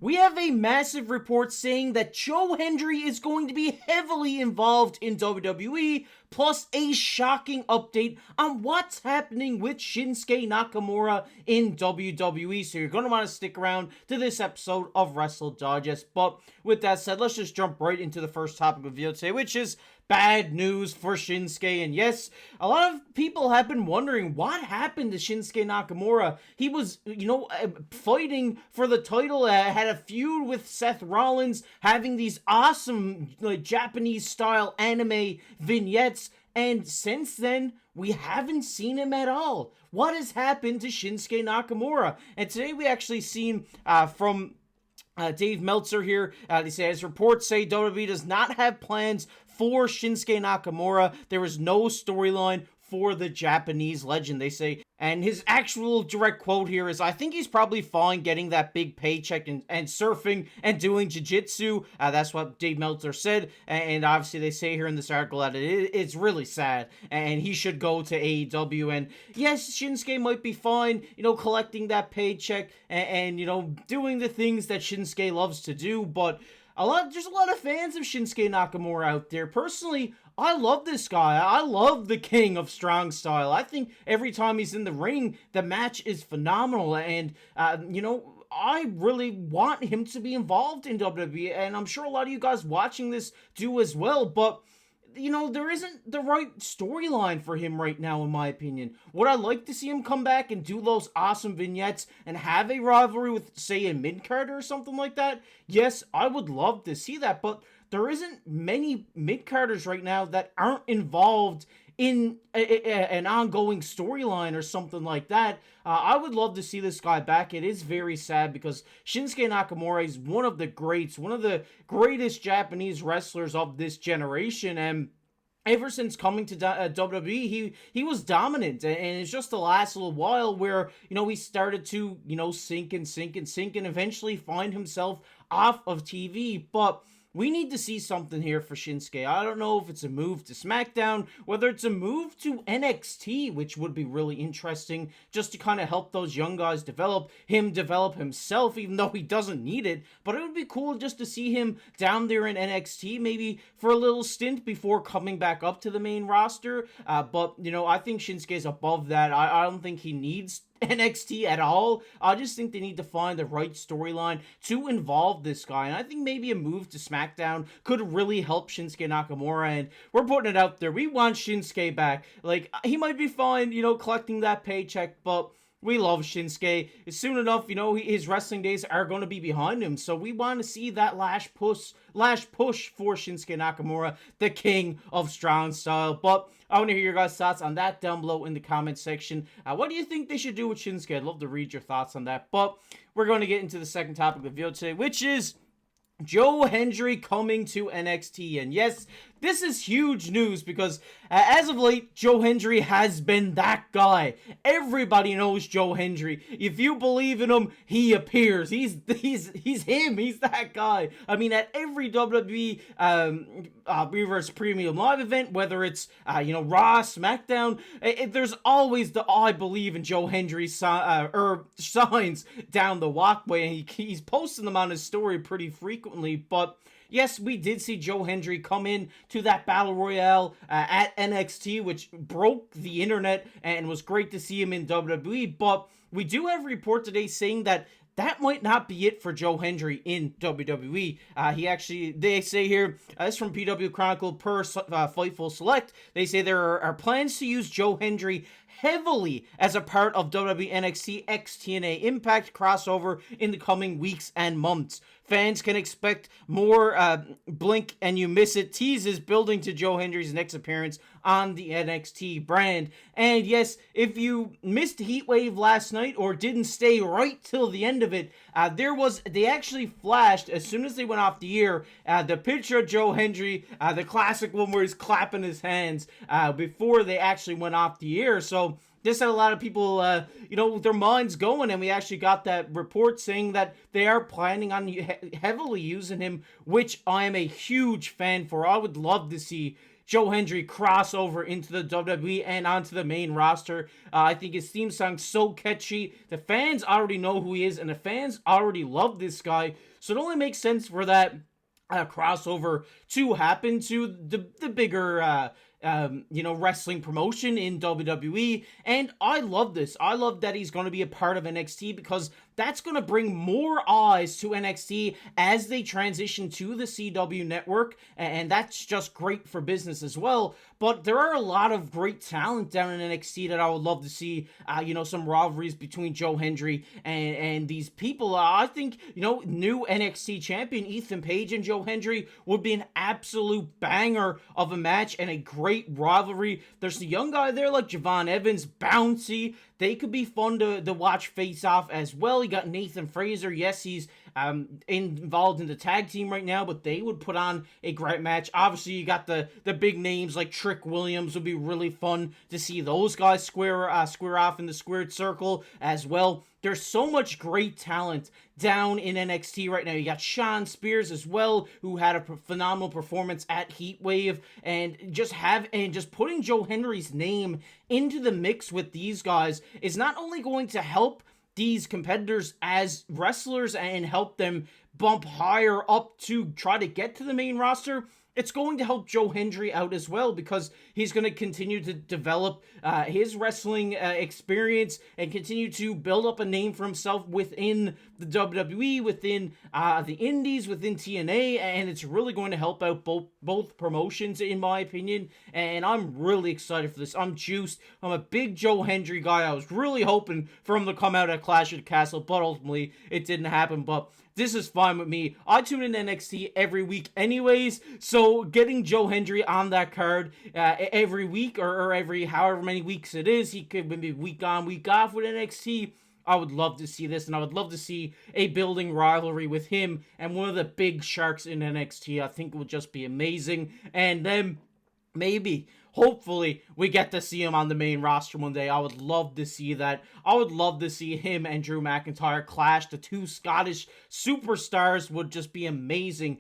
we have a massive report saying that Joe Hendry is going to be heavily involved in WWE, plus a shocking update on what's happening with Shinsuke Nakamura in WWE. So you're going to want to stick around to this episode of Wrestle Digest. But with that said, let's just jump right into the first topic of the video today, which is bad news for Shinsuke. And yes, a lot of people have been wondering what happened to Shinsuke Nakamura. He was, fighting for the title, had a feud with Seth Rollins, having these awesome Japanese style anime vignettes. And since then, we haven't seen him at all. What has happened to Shinsuke Nakamura? And today we actually seen from Dave Meltzer here. They say, as reports say, WWE does not have plans for Shinsuke Nakamura. There is no storyline for the Japanese legend, they say. And his actual direct quote here is, I think he's probably fine getting that big paycheck and surfing and doing jiu-jitsu. That's what Dave Meltzer said. And obviously they say here in this article that it's really sad and he should go to AEW. And yes, Shinsuke might be fine, collecting that paycheck and doing the things that Shinsuke loves to do. But there's a lot of fans of Shinsuke Nakamura out there. Personally, I love this guy. I love the king of strong style. I think every time he's in the ring, the match is phenomenal. And, I really want him to be involved in WWE. And I'm sure a lot of you guys watching this do as well. But there isn't the right storyline for him right now, in my opinion. Would I like to see him come back and do those awesome vignettes and have a rivalry with, say, a mid-carder or something like that? Yes, I would love to see that, but there isn't many mid-carders right now that aren't involved in an ongoing storyline or something like that. I would love to see this guy back. It is very sad because Shinsuke Nakamura is one of the greats, one of the greatest Japanese wrestlers of this generation, and ever since coming to WWE, he was dominant, and it's just the last little while where, he started to, sink and eventually find himself off of TV. But we need to see something here for Shinsuke. I don't know if it's a move to SmackDown, whether it's a move to NXT, which would be really interesting, just to kind of help those young guys develop himself, even though he doesn't need it. But it would be cool just to see him down there in NXT, maybe for a little stint before coming back up to the main roster. But I think Shinsuke's above that. I don't think he needs NXT at all. I just think they need to find the right storyline to involve this guy, and I think maybe a move to SmackDown could really help Shinsuke Nakamura. And we're putting it out there, we want Shinsuke back. He might be fine, collecting that paycheck, but we love Shinsuke. Soon enough, his wrestling days are going to be behind him. So we want to see that last push for Shinsuke Nakamura, the king of strong style. But I want to hear your guys' thoughts on that down below in the comment section. What do you think they should do with Shinsuke? I'd love to read your thoughts on that. But we're going to get into the second topic of the video today, which is Joe Hendry coming to NXT. And yes, this is huge news because as of late, Joe Hendry has been that guy. Everybody knows Joe Hendry. If you believe in him, he appears. He's him. He's that guy. I mean, at every WWE Reverse Premium Live event, whether it's Raw, SmackDown, there's always the I believe in Joe Hendry signs down the walkway, and he's posting them on his story pretty frequently. But yes, we did see Joe Hendry come in to that Battle Royale at NXT, which broke the internet and was great to see him in WWE. But we do have a report today saying that might not be it for Joe Hendry in WWE. They say here, this from PW Chronicle per Fightful Select, they say there are plans to use Joe Hendry heavily as a part of WWE NXT X TNA Impact crossover in the coming weeks and months. Fans can expect more blink and you miss it teases building to Joe Hendry's next appearance on the NXT brand. And yes, if you missed Heatwave last night or didn't stay right till the end of it, they actually flashed as soon as they went off the air the picture of Joe Hendry, the classic one where he's clapping his hands before they actually went off the air. So this had a lot of people, with their minds going, and we actually got that report saying that they are planning on heavily using him, which I am a huge fan for. I would love to see Joe Hendry crossover into the WWE and onto the main roster. I think his theme song's so catchy. The fans already know who he is, and the fans already love this guy. So it only makes sense for that crossover to happen to the bigger wrestling promotion in WWE. And I love this. I love that he's going to be a part of NXT, because that's going to bring more eyes to NXT as they transition to the CW network, and that's just great for business as well. But there are a lot of great talent down in NXT that I would love to see, some rivalries between Joe Hendry and these people. I think, new NXT champion Ethan Page and Joe Hendry would be an absolute banger of a match and a great rivalry. There's the young guy there like Javon Evans, bouncy. They could be fun to watch face off as well. You got Nathan Fraser. Yes, he's involved in the tag team right now, but they would put on a great match. Obviously, you got the big names like Trick Williams. Would be really fun to see those guys square off in the squared circle as well. There's so much great talent down in NXT right now. You got Shawn Spears as well, who had a phenomenal performance at Heatwave, and just putting Joe Hendry's name into the mix with these guys is not only going to help these competitors as wrestlers and help them bump higher up to try to get to the main roster, it's going to help Joe Hendry out as well, because he's going to continue to develop his wrestling experience and continue to build up a name for himself within the WWE, within the Indies, within TNA, and it's really going to help out both promotions, in my opinion. And I'm really excited for this. I'm juiced. I'm a big Joe Hendry guy. I was really hoping for him to come out at Clash of the Castle, but ultimately it didn't happen. But this is fine with me. I tune in NXT every week anyways, so getting Joe Hendry on that card every week, or every however many weeks it is, he could maybe week on, week off with NXT. I would love to see this, and I would love to see a building rivalry with him and one of the big sharks in NXT. I think it would just be amazing. And then maybe, hopefully, we get to see him on the main roster one day. I would love to see that. I would love to see him and Drew McIntyre clash. The two Scottish superstars would just be amazing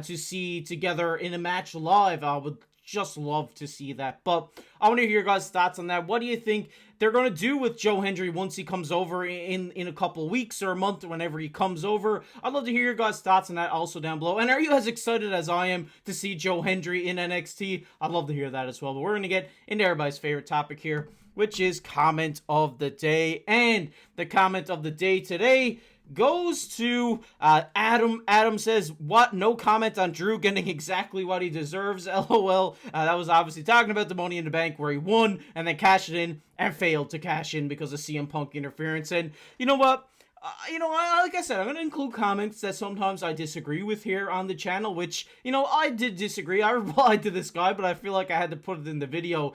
to see together in a match live. I would just love to see that. But I want to hear your guys' thoughts on that. What do you think they're going to do with Joe Hendry once he comes over in a couple of weeks or a month, or whenever he comes over? I'd love to hear your guys' thoughts on that also down below. And are you as excited as I am to see Joe Hendry in NXT? I'd love to hear that as well. But we're going to get into everybody's favorite topic here, which is comment of the day. And the comment of the day today goes to Adam. Adam says, what? No comment on Drew getting exactly what he deserves. LOL. That was obviously talking about the Money in the Bank, where he won and then cashed it in and failed to cash in because of CM Punk interference. And you know what? Like I said, I'm going to include comments that sometimes I disagree with here on the channel, which, I did disagree. I replied to this guy, but I feel like I had to put it in the video.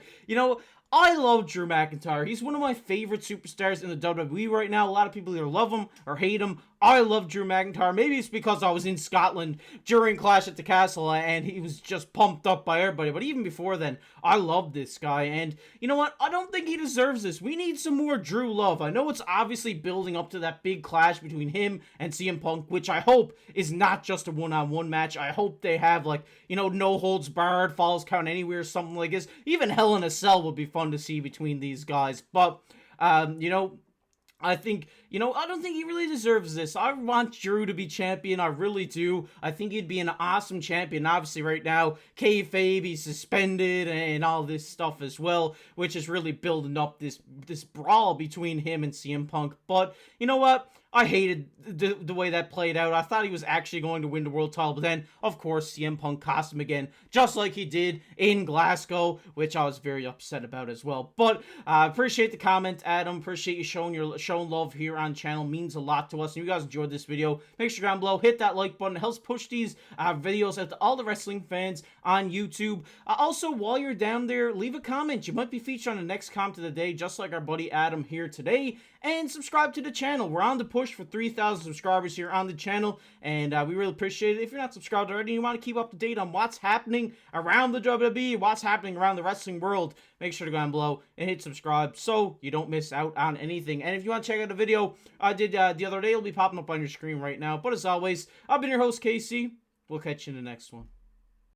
I love Drew McIntyre. He's one of my favorite superstars in the WWE right now. A lot of people either love him or hate him. I love Drew McIntyre. Maybe it's because I was in Scotland during Clash at the Castle and he was just pumped up by everybody. But even before then, I love this guy. And you know what? I don't think he deserves this. We need some more Drew love. I know it's obviously building up to that big clash between him and CM Punk, which I hope is not just a one-on-one match. I hope they have, no holds barred, falls count anywhere, something like this. Even Hell in a Cell would be fun to see between these guys. But, I think, I don't think he really deserves this. I want Drew to be champion. I really do. I think he'd be an awesome champion. Obviously, right now, kayfabe, he's suspended and all this stuff as well, which is really building up this brawl between him and CM Punk. But, you know what? I hated the way that played out. I thought he was actually going to win the world title, but then, of course, CM Punk cost him again, just like he did in Glasgow, which I was very upset about as well. But appreciate the comment, Adam. Appreciate you showing love here on the channel. Means a lot to us. And if you guys enjoyed this video, make sure down below, hit that like button. It helps push these videos out to all the wrestling fans on YouTube. Also, while you're down there, leave a comment. You might be featured on the next comment of the day, just like our buddy Adam here today. And subscribe to the channel. We're on the push for 3,000 subscribers here on the channel, and we really appreciate it. If you're not subscribed already and you want to keep up to date on what's happening around the WWE, what's happening around the wrestling world, make sure to go down below and hit subscribe so you don't miss out on anything. And if you want to check out a video I did the other day, it'll be popping up on your screen right now. But as always, I've been your host, Casey. We'll catch you in the next one.